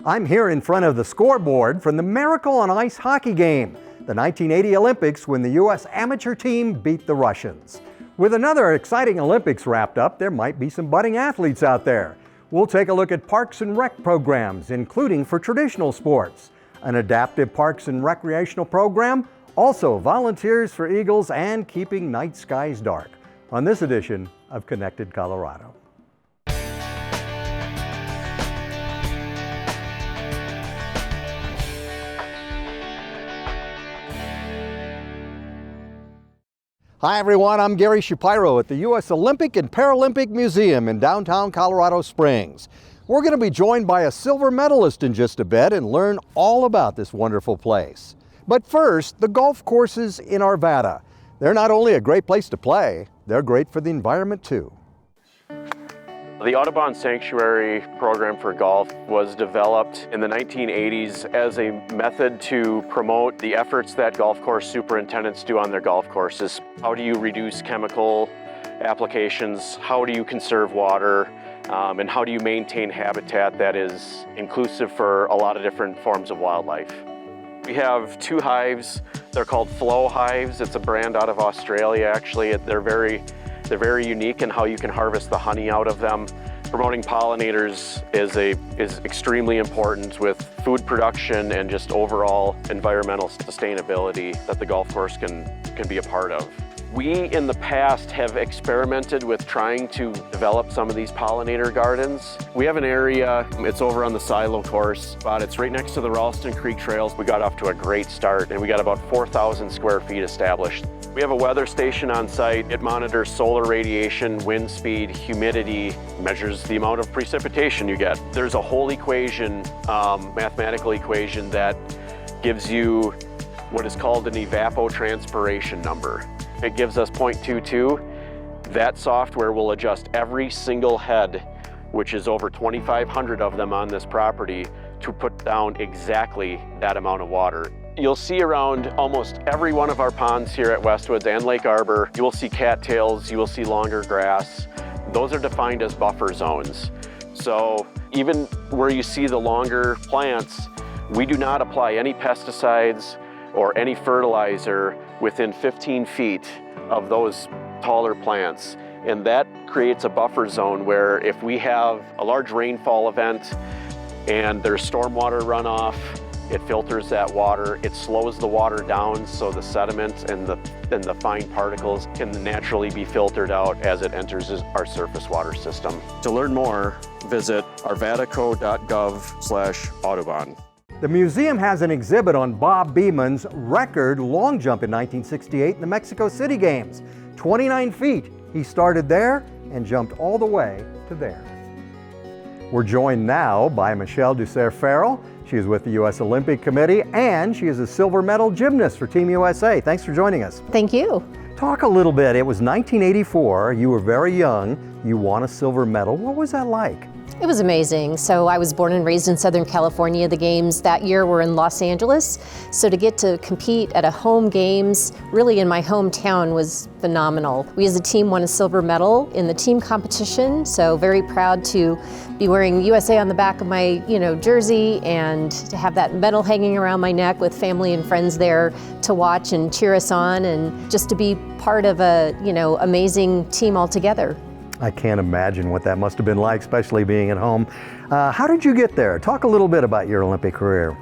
I'm here in front of the scoreboard from the Miracle on Ice hockey game, the 1980 Olympics when the U.S. amateur team beat the Russians. With another exciting Olympics wrapped up, there might be some budding athletes out there. We'll take a look at parks and rec programs, including for traditional sports, an adaptive parks and recreational program, also volunteers for Eagles, and keeping night skies dark on this edition of Connected Colorado. Hi everyone, I'm Gary Shapiro at the U.S. Olympic and Paralympic Museum in downtown Colorado Springs. We're going to be joined by a silver medalist in just a bit and learn all about this wonderful place. But first, the golf courses in Arvada. They're not only a great place to play, they're great for the environment too. The Audubon Sanctuary program for golf was developed in the 1980s as a method to promote the efforts that golf course superintendents do on their golf courses. How do you reduce chemical applications? How do you conserve water? And how do you maintain habitat that is inclusive for a lot of different forms of wildlife? We have two hives. They're called Flow hives. It's a brand out of Australia, actually. They're very unique in how you can harvest the honey out of them. Promoting pollinators is extremely important with food production and just overall environmental sustainability that the golf course can be a part of. We in the past have experimented with trying to develop some of these pollinator gardens. We have an area, it's over on the silo course, but it's right next to the Ralston Creek trails. We got off to a great start and we got about 4,000 square feet established. We have a weather station on site. It monitors solar radiation, wind speed, humidity, measures the amount of precipitation you get. There's a whole equation, mathematical equation that gives you what is called an evapotranspiration number. It gives us 0.22. That software will adjust every single head, which is over 2,500 of them on this property, to put down exactly that amount of water. You'll see around almost every one of our ponds here at Westwoods and Lake Arbor, you will see cattails, you will see longer grass. Those are defined as buffer zones. So even where you see the longer plants, we do not apply any pesticides or any fertilizer within 15 feet of those taller plants. And that creates a buffer zone where if we have a large rainfall event and there's stormwater runoff, it filters that water, it slows the water down so the sediment and the fine particles can naturally be filtered out as it enters our surface water system. To learn more, visit arvadaco.gov/Audubon. The museum has an exhibit on Bob Beeman's record long jump in 1968 in the Mexico City Games. 29 feet. He started there and jumped all the way to there. We're joined now by Michelle Ducer-Farrell. She is with the U.S. Olympic Committee and she is a silver medal gymnast for Team USA. Thanks for joining us. Thank you. Talk a little bit. It was 1984. You were very young. You won a silver medal. What was that like? It was amazing. So I was born and raised in Southern California. The games that year were in Los Angeles. So to get to compete at a home games, really in my hometown, was phenomenal. We as a team won a silver medal in the team competition. So very proud to be wearing USA on the back of my, jersey and to have that medal hanging around my neck with family and friends there to watch and cheer us on and just to be part of a, amazing team altogether. I can't imagine what that must have been like, especially being at home. How did you get there? Talk a little bit about your Olympic career.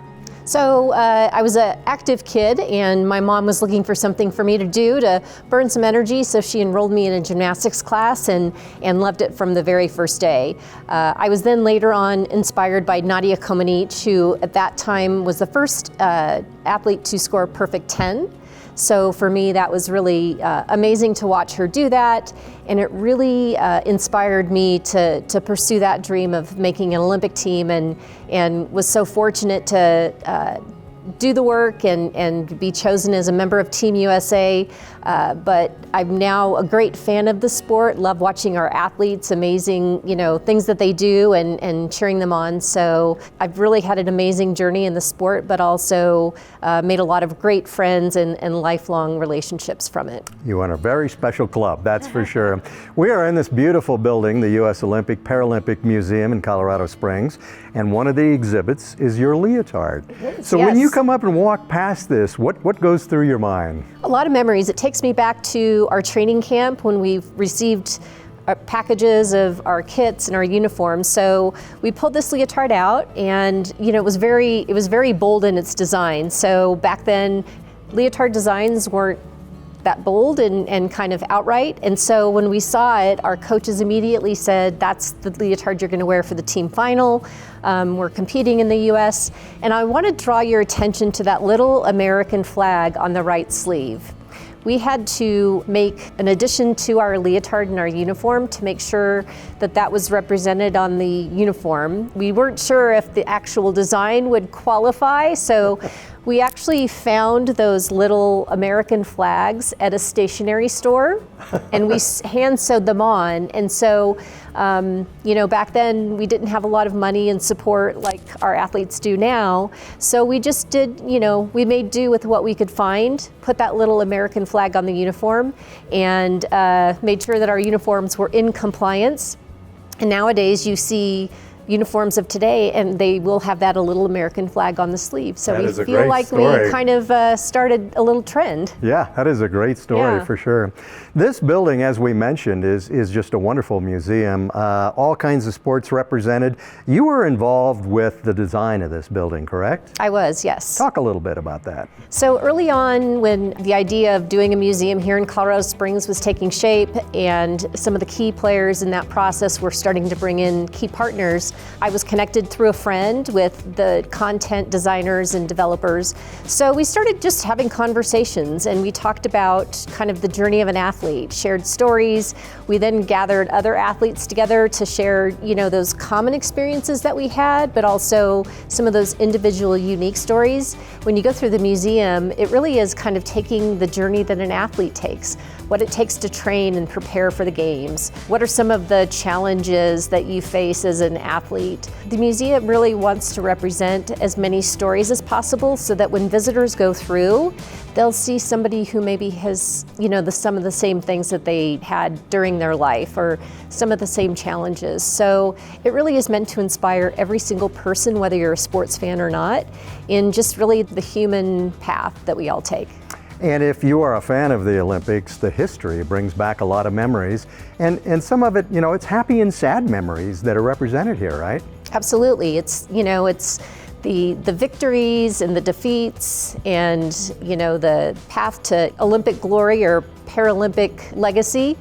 So I was an active kid and my mom was looking for something for me to do to burn some energy, so she enrolled me in a gymnastics class and loved it from the very first day. I was then later on inspired by Nadia Comaneci, who at that time was the first athlete to score a perfect 10. So for me, that was really amazing to watch her do that, and it really inspired me to pursue that dream of making an Olympic team, and was so fortunate to do the work and be chosen as a member of Team USA. But I'm now a great fan of the sport, love watching our athletes, amazing, things that they do and cheering them on. So I've really had an amazing journey in the sport, but also made a lot of great friends and lifelong relationships from it. You are a very special club, that's for sure. We are in this beautiful building, the U.S. Olympic Paralympic Museum in Colorado Springs, and one of the exhibits is your leotard. So yes. when you come up and walk past this, what goes through your mind? A lot of memories. It takes me back to our training camp when we received packages of our kits and our uniforms. So we pulled this leotard out, and it was very bold in its design. So back then, leotard designs weren't that bold and kind of outright. And so when we saw it, our coaches immediately said, that's the leotard you're going to wear for the team final. We're competing in the US. And I want to draw your attention to that little American flag on the right sleeve. We had to make an addition to our leotard and our uniform to make sure that that was represented on the uniform. We weren't sure if the actual design would qualify, so we actually found those little American flags at a stationery store, and we hand sewed them on. And so, back then we didn't have a lot of money and support like our athletes do now. So we just did, we made do with what we could find, put that little American flag on the uniform, and made sure that our uniforms were in compliance. And nowadays you see uniforms of today, and they will have that a little American flag on the sleeve. So that we feel like story. we kind of started a little trend. Yeah, that is a great story Yeah. for sure. This building, as we mentioned, is just a wonderful museum. All kinds of sports represented. You were involved with the design of this building, correct? I was, yes. Talk a little bit about that. So early on, when the idea of doing a museum here in Colorado Springs was taking shape, and some of the key players in that process were starting to bring in key partners, I was connected through a friend with the content designers and developers. So we started just having conversations, and we talked about kind of the journey of an athlete, shared stories. We then gathered other athletes together to share, those common experiences that we had, but also some of those individual unique stories. When you go through the museum, it really is kind of taking the journey that an athlete takes, what it takes to train and prepare for the games. What are some of the challenges that you face as an athlete? The museum really wants to represent as many stories as possible so that when visitors go through, they'll see somebody who maybe has, some of the same things that they had during their life, or some of the same challenges. So it really is meant to inspire every single person, whether you're a sports fan or not, in just really the human path that we all take. And if you are a fan of the Olympics, the history brings back a lot of memories. And some of it, it's happy and sad memories that are represented here, right? Absolutely. It's the victories and the defeats, and the path to Olympic glory or Paralympic legacy,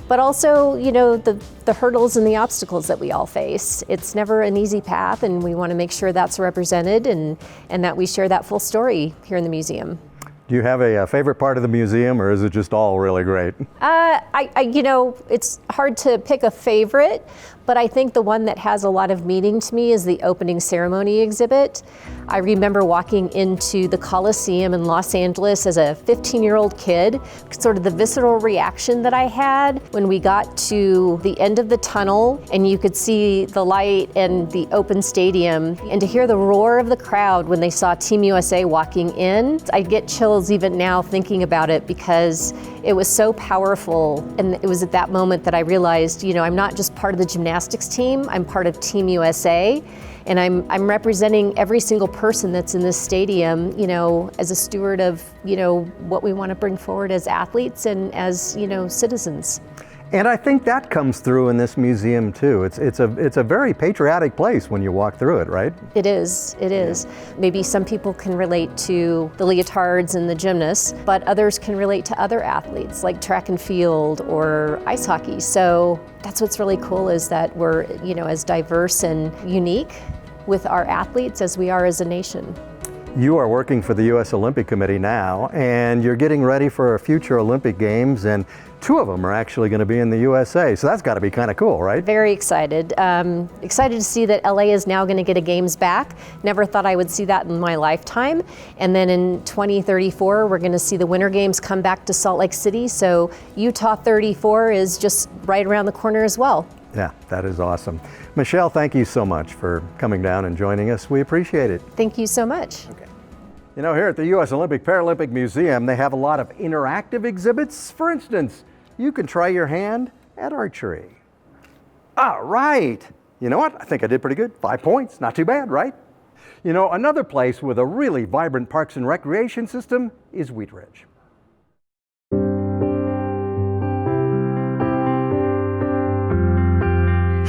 but also the hurdles and the obstacles that we all face. It's never an easy path, and we want to make sure that's represented and that we share that full story here in the museum. Do you have a favorite part of the museum, or is it just all really great? It's hard to pick a favorite, but I think the one that has a lot of meaning to me is the opening ceremony exhibit. I remember walking into the Coliseum in Los Angeles as a 15-year-old kid, sort of the visceral reaction that I had when we got to the end of the tunnel and you could see the light and the open stadium, and to hear the roar of the crowd when they saw Team USA walking in. I get chills even now thinking about it, because it was so powerful. And it was at that moment that I realized, I'm not just part of the gymnastics team, I'm part of Team USA. And I'm representing every single person that's in this stadium, as a steward of, what we want to bring forward as athletes and as, citizens. And I think that comes through in this museum too. It's a very patriotic place when you walk through it, right? It is. Maybe some people can relate to the leotards and the gymnasts, but others can relate to other athletes like track and field or ice hockey. So that's what's really cool, is that we're, as diverse and unique with our athletes as we are as a nation. You are working for the U.S. Olympic Committee now, and you're getting ready for future Olympic Games, and 2 of them are actually going to be in the USA, so that's got to be kind of cool, right? Very excited. Excited to see that LA is now going to get a Games back. Never thought I would see that in my lifetime. And then in 2034, we're going to see the Winter Games come back to Salt Lake City, so Utah 34 is just right around the corner as well. Yeah, that is awesome. Michelle, thank you so much for coming down and joining us. We appreciate it. Thank you so much. Okay. Here at the U.S. Olympic Paralympic Museum, they have a lot of interactive exhibits. For instance, you can try your hand at archery. All right. You know what? I think I did pretty good. 5 points. Not too bad, right? You know, another place with a really vibrant parks and recreation system is Wheat Ridge.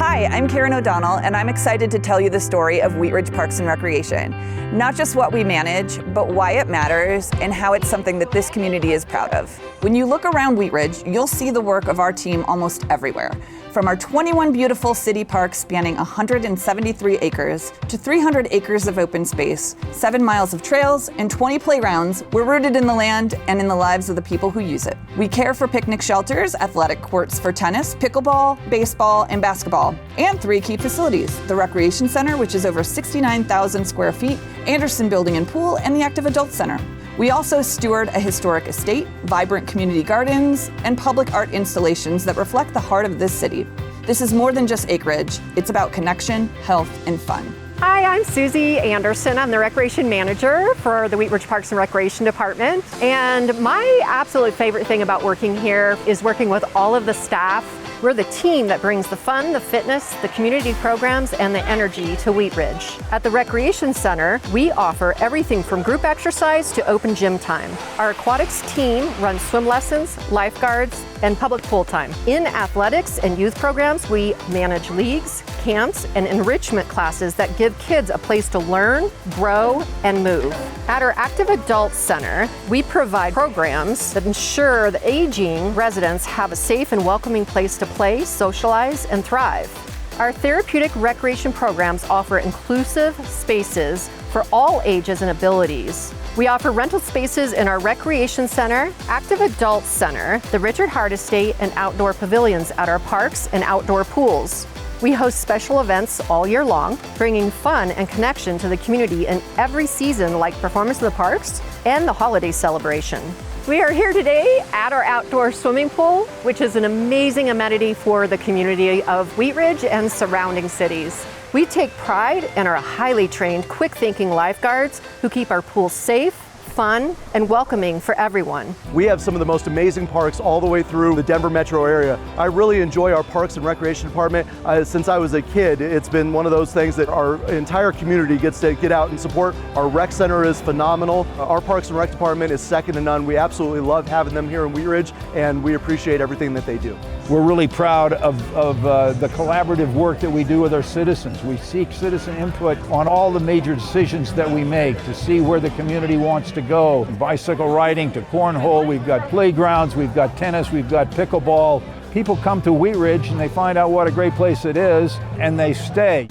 Hi, I'm Karen O'Donnell, and I'm excited to tell you the story of Wheat Ridge Parks and Recreation. Not just what we manage, but why it matters and how it's something that this community is proud of. When you look around Wheat Ridge, you'll see the work of our team almost everywhere. From our 21 beautiful city parks spanning 173 acres to 300 acres of open space, 7 miles of trails, and 20 playgrounds, we're rooted in the land and in the lives of the people who use it. We care for picnic shelters, athletic courts for tennis, pickleball, baseball, and basketball, and 3 key facilities: the Recreation Center, which is over 69,000 square feet, Anderson Building and Pool, and the Active Adult Center. We also steward a historic estate, vibrant community gardens, and public art installations that reflect the heart of this city. This is more than just acreage. It's about connection, health, and fun. Hi, I'm Susie Anderson. I'm the Recreation Manager for the Wheat Ridge Parks and Recreation Department. And my absolute favorite thing about working here is working with all of the staff. We're the team that brings the fun, the fitness, the community programs, and the energy to Wheat Ridge. At the Recreation Center, we offer everything from group exercise to open gym time. Our aquatics team runs swim lessons, lifeguards, and public pool time. In athletics and youth programs, we manage leagues, camps, and enrichment classes that give kids a place to learn, grow, and move. At our Active Adult Center, we provide programs that ensure the aging residents have a safe and welcoming place to play, socialize, and thrive. Our therapeutic recreation programs offer inclusive spaces for all ages and abilities. We offer rental spaces in our Recreation Center, Active Adult Center, the Richard Hart Estate, and outdoor pavilions at our parks and outdoor pools. We host special events all year long, bringing fun and connection to the community in every season, like Performance in the Parks and the holiday celebration. We are here today at our outdoor swimming pool, which is an amazing amenity for the community of Wheat Ridge and surrounding cities. We take pride in our highly trained, quick-thinking lifeguards who keep our pool safe, fun, and welcoming for everyone. We have some of the most amazing parks all the way through the Denver metro area. I really enjoy our Parks and Recreation Department. Since I was a kid, it's been one of those things that our entire community gets to get out and support. Our rec center is phenomenal. Our Parks and Rec Department is second to none. We absolutely love having them here in Wheat Ridge, and we appreciate everything that they do. We're really proud of the collaborative work that we do with our citizens. We seek citizen input on all the major decisions that we make to see where the community wants to go. Bicycle riding to cornhole, we've got playgrounds, we've got tennis, we've got pickleball. People come to Wheat Ridge and they find out what a great place it is, and they stay.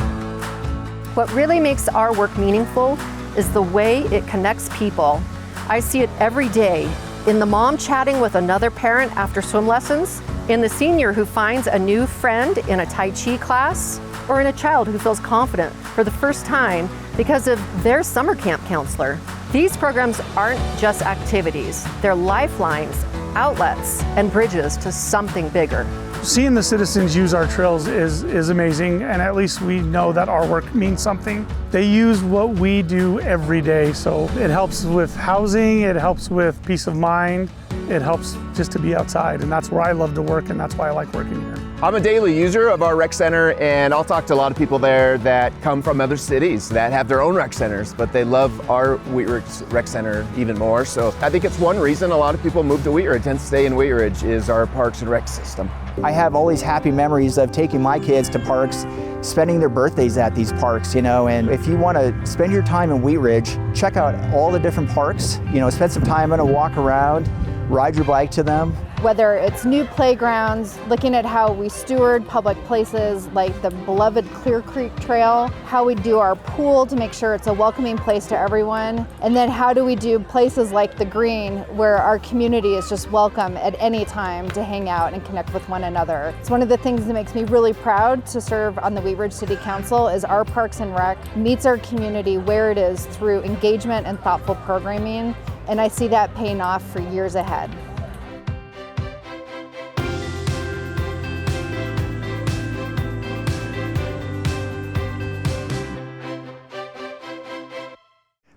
What really makes our work meaningful is the way it connects people. I see it every day in the mom chatting with another parent after swim lessons, in the senior who finds a new friend in a Tai Chi class, or in a child who feels confident for the first time because of their summer camp counselor. These programs aren't just activities, they're lifelines, outlets, and bridges to something bigger. Seeing the citizens use our trails is amazing, and at least we know that our work means something. They use what we do every day, so it helps with housing, it helps with peace of mind, it helps just to be outside, and that's where I love to work, and that's why I like working here. I'm a daily user of our rec center, and I'll talk to a lot of people there that come from other cities that have their own rec centers, but they love our Wheat Ridge Rec Center even more. So I think it's one reason a lot of people move to Wheat Ridge and stay in Wheat Ridge is our Parks and Rec system. I have all these happy memories of taking my kids to parks, spending their birthdays at these parks, and if you want to spend your time in Wheat Ridge, check out all the different parks, spend some time on a walk around, ride your bike to them. Whether it's new playgrounds, looking at how we steward public places like the beloved Clear Creek Trail, how we do our pool to make sure it's a welcoming place to everyone, and then how do we do places like the Green where our community is just welcome at any time to hang out and connect with one another. It's one of the things that makes me really proud to serve on the Wheat Ridge City Council is our Parks and Rec meets our community where it is through engagement and thoughtful programming, and I see that paying off for years ahead.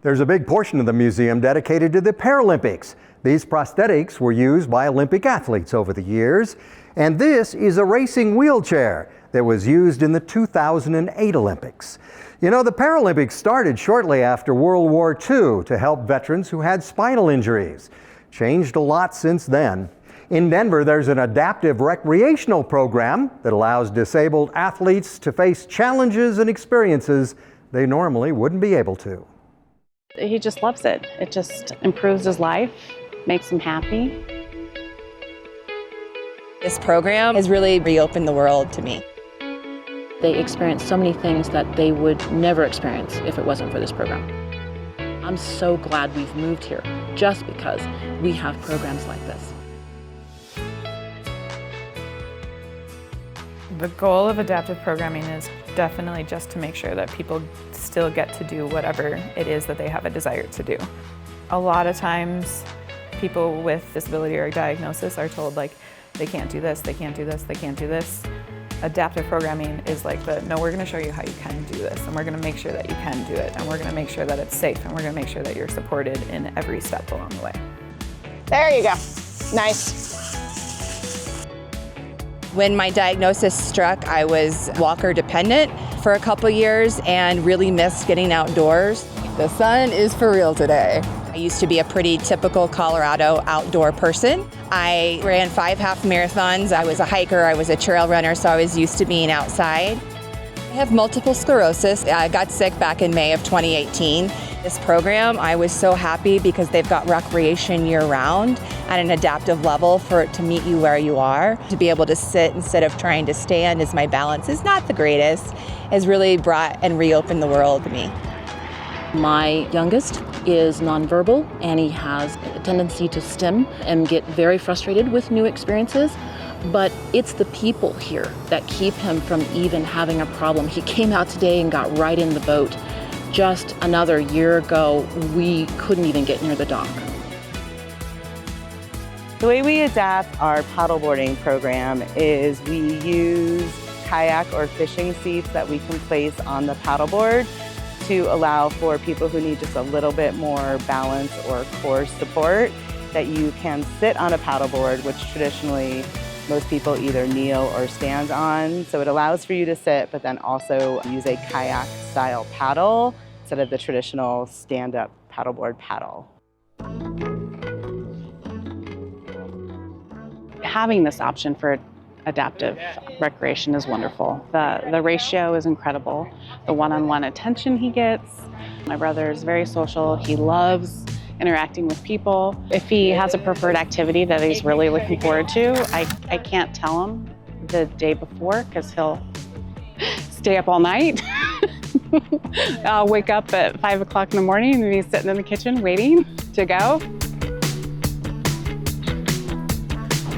There's a big portion of the museum dedicated to the Paralympics. These prosthetics were used by Olympic athletes over the years. And this is a racing wheelchair. that was used in the 2008 Olympics. You know, the Paralympics started shortly after World War II to help veterans who had spinal injuries. Changed a lot since then. In Denver, there's an adaptive recreational program that allows disabled athletes to face challenges and experiences they normally wouldn't be able to. He just loves it. It just improves his life, makes him happy. This program has really reopened the world to me. They experience so many things that they would never experience if it wasn't for this program. I'm so glad we've moved here just because we have programs like this. The goal of adaptive programming is definitely just to make sure that people still get to do whatever it is that they have a desire to do. A lot of times people with disability or diagnosis are told like they can't do this, they can't do this, they can't do this. Adaptive programming is like no, we're going to show you how you can do this, and we're going to make sure that you can do it, and we're going to make sure that it's safe, and we're going to make sure that you're supported in every step along the way. There you go. Nice. When my diagnosis struck, I was walker dependent for a couple years and really missed getting outdoors. The sun is for real today. I used to be a pretty typical Colorado outdoor person. I ran 5 half marathons. I was a hiker, I was a trail runner, so I was used to being outside. I have multiple sclerosis. I got sick back in May of 2018. This program, I was so happy because they've got recreation year-round at an adaptive level for it to meet you where you are. To be able to sit instead of trying to stand as my balance is not the greatest has really brought and reopened the world to me. My youngest is nonverbal, and he has a tendency to stim and get very frustrated with new experiences. But it's the people here that keep him from even having a problem. He came out today and got right in the boat. Just another year ago, we couldn't even get near the dock. The way we adapt our paddleboarding program is we use kayak or fishing seats that we can place on the paddleboard to allow for people who need just a little bit more balance or core support, that you can sit on a paddleboard, which traditionally most people either kneel or stand on. So it allows for you to sit, but then also use a kayak style paddle instead of the traditional stand-up paddleboard paddle. Having this option for adaptive recreation is wonderful. The ratio is incredible. The one-on-one attention he gets. My brother is very social. He loves interacting with people. If he has a preferred activity that he's really looking forward to, I can't tell him the day before because he'll stay up all night. I'll wake up at 5 o'clock in the morning and he's sitting in the kitchen waiting to go.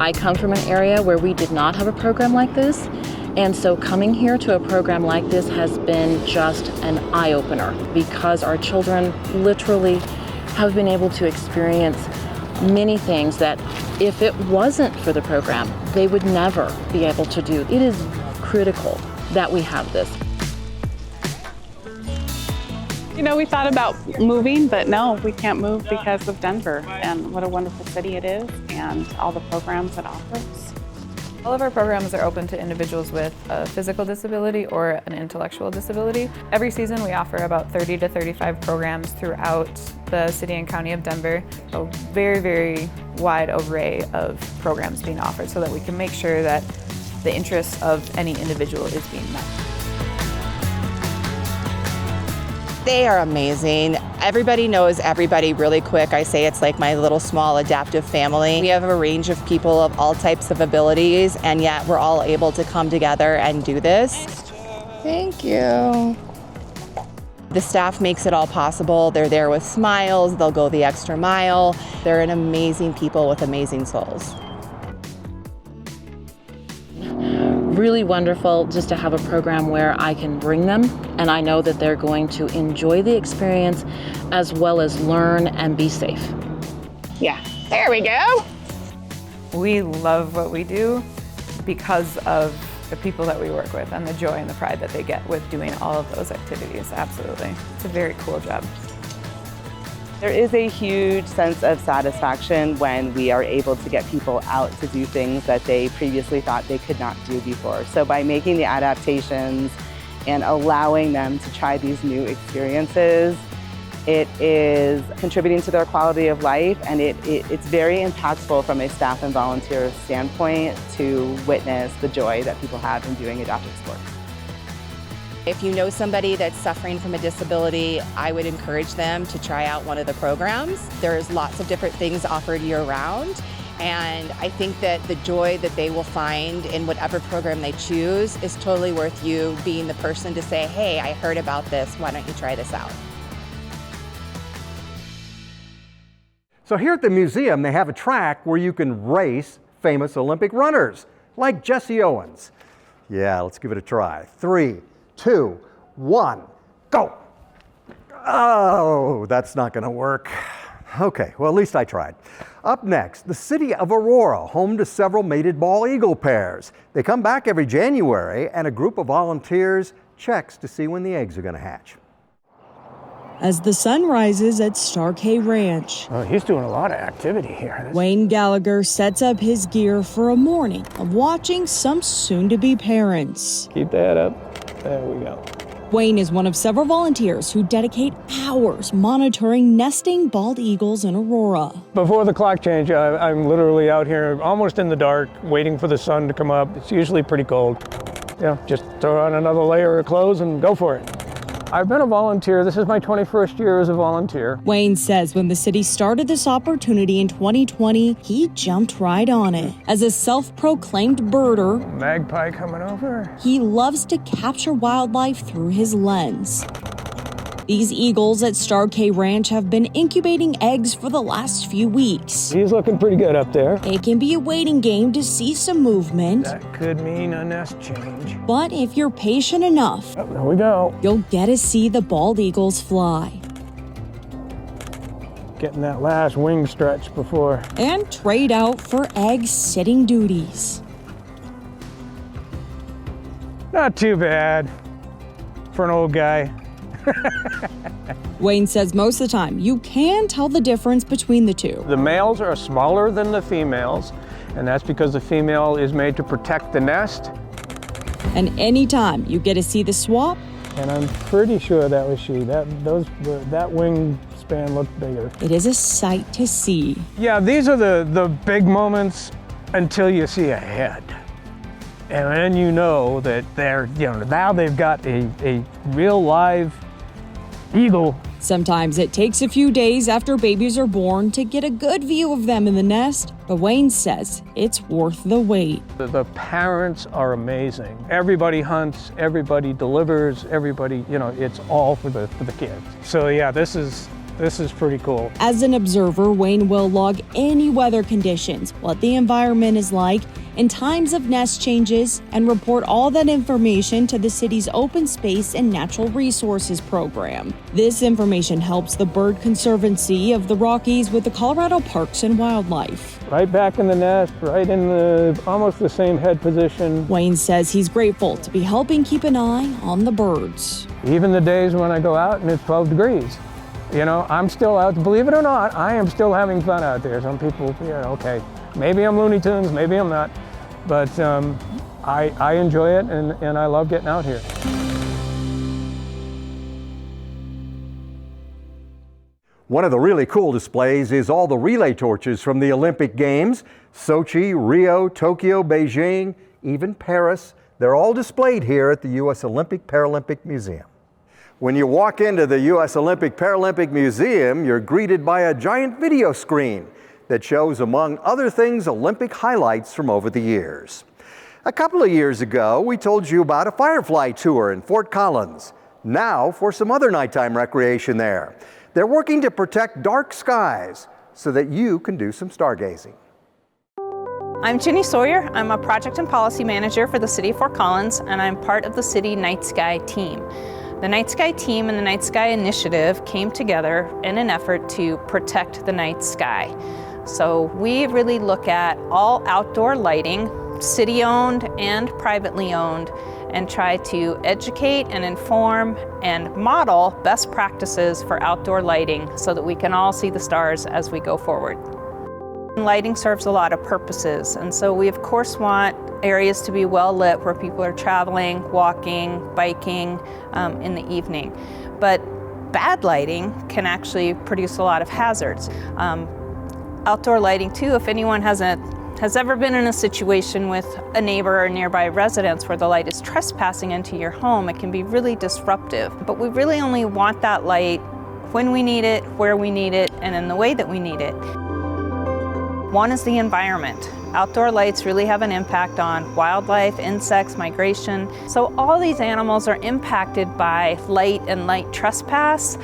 I come from an area where we did not have a program like this, and so coming here to a program like this has been just an eye-opener because our children literally have been able to experience many things that if it wasn't for the program, they would never be able to do. It is critical that we have this. You know, we thought about moving, but no, we can't move because of Denver and what a wonderful city it is and all the programs it offers. All of our programs are open to individuals with a physical disability or an intellectual disability. Every season we offer about 30 to 35 programs throughout the city and county of Denver. A very, very wide array of programs being offered so that we can make sure that the interests of any individual is being met. They are amazing. Everybody knows everybody really quick. I say it's like my little small adaptive family. We have a range of people of all types of abilities, and yet we're all able to come together and do this. Thank you. The staff makes it all possible. They're there with smiles. They'll go the extra mile. They're an amazing people with amazing souls. Really wonderful just to have a program where I can bring them and I know that they're going to enjoy the experience as well as learn and be safe. Yeah, there we go. We love what we do because of the people that we work with and the joy and the pride that they get with doing all of those activities. Absolutely. It's a very cool job. There is a huge sense of satisfaction when we are able to get people out to do things that they previously thought they could not do before. So by making the adaptations and allowing them to try these new experiences, it is contributing to their quality of life, and it's very impactful from a staff and volunteer standpoint to witness the joy that people have in doing adaptive sports. If you know somebody that's suffering from a disability, I would encourage them to try out one of the programs. There's lots of different things offered year-round, and I think that the joy that they will find in whatever program they choose is totally worth you being the person to say, hey, I heard about this, why don't you try this out? So here at the museum, they have a track where you can race famous Olympic runners, like Jesse Owens. Yeah, let's give it a try. 3, 2, 1, go. Oh, that's not going to work. Okay, well, at least I tried. Up next, the city of Aurora, home to several mated bald eagle pairs. They come back every January, and a group of volunteers checks to see when the eggs are going to hatch. As the sun rises at Stargazing Ranch. Oh, he's doing a lot of activity here. Wayne Gallagher sets up his gear for a morning of watching some soon-to-be parents. Keep that up. There we go. Wayne is one of several volunteers who dedicate hours monitoring nesting bald eagles in Aurora. Before the clock change, I'm literally out here almost in the dark, waiting for the sun to come up. It's usually pretty cold. Just throw on another layer of clothes and go for it. I've been a volunteer. This is my 21st year as a volunteer. Wayne says when the city started this opportunity in 2020, he jumped right on it. As a self-proclaimed birder, magpie coming over, he loves to capture wildlife through his lens. These eagles at Stargazing Ranch have been incubating eggs for the last few weeks. He's looking pretty good up there. It can be a waiting game to see some movement. That could mean a nest change. But if you're patient enough, there we go. You'll get to see the bald eagles fly. Getting that last wing stretch before. And trade out for egg sitting duties. Not too bad for an old guy. Wayne says most of the time you can tell the difference between the two. The males are smaller than the females, and that's because the female is made to protect the nest. And anytime you get to see the swap. And I'm pretty sure that was she. That wingspan looked bigger. It is a sight to see. Yeah, these are the big moments until you see a head. And then you know that they're, now they've got a real live eagle. Sometimes it takes a few days after babies are born to get a good view of them in the nest, but Wayne says it's worth the wait. The parents are amazing. Everybody hunts, everybody delivers, everybody, it's all for the kids. So yeah, this is pretty cool. As an observer, Wayne will log any weather conditions, what the environment is like, in times of nest changes, and report all that information to the city's Open Space and Natural Resources program. This information helps the Bird Conservancy of the Rockies with the Colorado Parks and Wildlife. Right back in the nest, right in almost the same head position. Wayne says he's grateful to be helping keep an eye on the birds. Even the days when I go out and it's 12 degrees. I'm still out, believe it or not, I am still having fun out there. Some people, okay, maybe I'm Looney Tunes, maybe I'm not, but I enjoy it and I love getting out here. One of the really cool displays is all the relay torches from the Olympic Games. Sochi, Rio, Tokyo, Beijing, even Paris. They're all displayed here at the U.S. Olympic Paralympic Museum. When you walk into the U.S. Olympic Paralympic Museum, you're greeted by a giant video screen that shows, among other things, Olympic highlights from over the years. A couple of years ago, we told you about a Firefly tour in Fort Collins. Now for some other nighttime recreation there. They're working to protect dark skies so that you can do some stargazing. I'm Ginny Sawyer. I'm a project and policy manager for the City of Fort Collins, and I'm part of the City Night Sky team. The Night Sky team and the Night Sky Initiative came together in an effort to protect the night sky. So we really look at all outdoor lighting, city-owned and privately owned, and try to educate and inform and model best practices for outdoor lighting so that we can all see the stars as we go forward. Lighting serves a lot of purposes, and so we of course want areas to be well lit where people are traveling, walking, biking in the evening. But bad lighting can actually produce a lot of hazards. Outdoor lighting too, if anyone has ever been in a situation with a neighbor or nearby residence where the light is trespassing into your home, it can be really disruptive. But we really only want that light when we need it, where we need it, and in the way that we need it. One is the environment. Outdoor lights really have an impact on wildlife, insects, migration. So all these animals are impacted by light and light trespass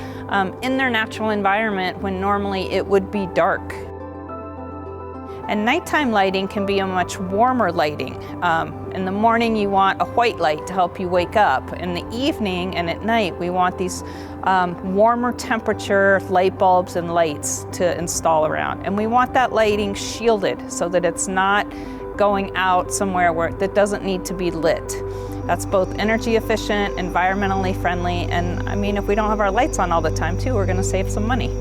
in their natural environment when normally it would be dark. And nighttime lighting can be a much warmer lighting. In the morning you want a white light to help you wake up. In the evening and at night we want these warmer temperature light bulbs and lights to install around. And we want that lighting shielded so that it's not going out somewhere that doesn't need to be lit. That's both energy efficient, environmentally friendly, and I mean if we don't have our lights on all the time too, we're going to save some money.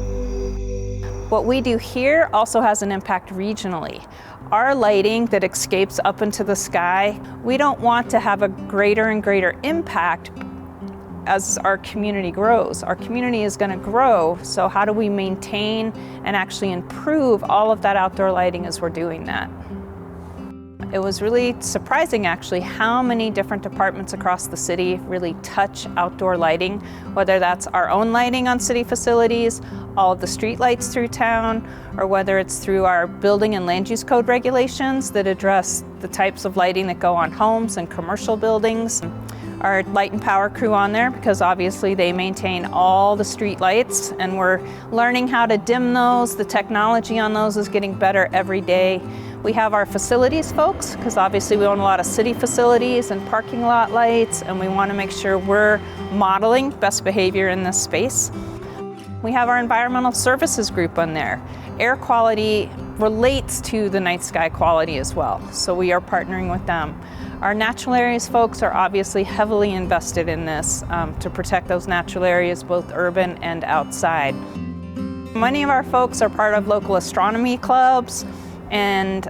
What we do here also has an impact regionally. Our lighting that escapes up into the sky, we don't want to have a greater and greater impact as our community grows. Our community is going to grow, so how do we maintain and actually improve all of that outdoor lighting as we're doing that? It was really surprising actually how many different departments across the city really touch outdoor lighting, whether that's our own lighting on city facilities, all of the street lights through town, or whether it's through our building and land use code regulations that address the types of lighting that go on homes and commercial buildings. Our light and power crew on there because obviously they maintain all the street lights and we're learning how to dim those. The technology on those is getting better every day. We have our facilities folks because obviously we own a lot of city facilities and parking lot lights, and we want to make sure we're modeling best behavior in this space. We have our environmental services group on there. Air quality relates to the night sky quality as well, so we are partnering with them. Our natural areas folks are obviously heavily invested in this to protect those natural areas, both urban and outside. Many of our folks are part of local astronomy clubs, and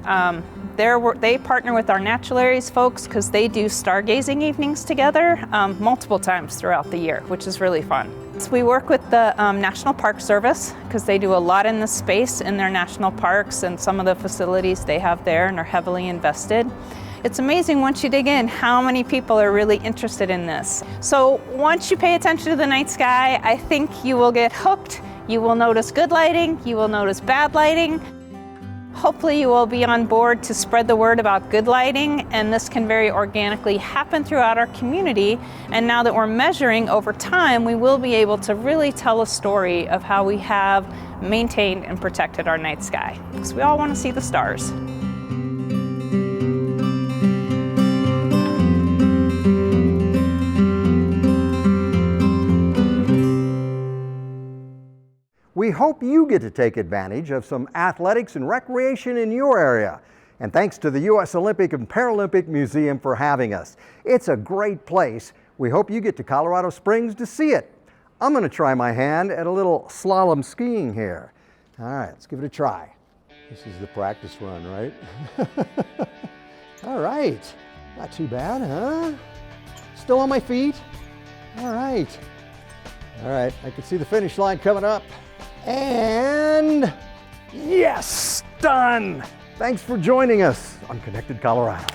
they partner with our natural areas folks because they do stargazing evenings together multiple times throughout the year, which is really fun. So we work with the National Park Service because they do a lot in this space in their national parks and some of the facilities they have there and are heavily invested. It's amazing once you dig in how many people are really interested in this. So once you pay attention to the night sky, I think you will get hooked. You will notice good lighting, you will notice bad lighting. Hopefully you will be on board to spread the word about good lighting, and this can very organically happen throughout our community. And now that we're measuring over time, we will be able to really tell a story of how we have maintained and protected our night sky, because we all want to see the stars. We hope you get to take advantage of some athletics and recreation in your area. And thanks to the U.S. Olympic and Paralympic Museum for having us. It's a great place. We hope you get to Colorado Springs to see it. I'm going to try my hand at a little slalom skiing here. All right, let's give it a try. This is the practice run, right? All right, not too bad, huh? Still on my feet? All right. All right, I can see the finish line coming up. And yes, done! Thanks for joining us on Connected Colorado.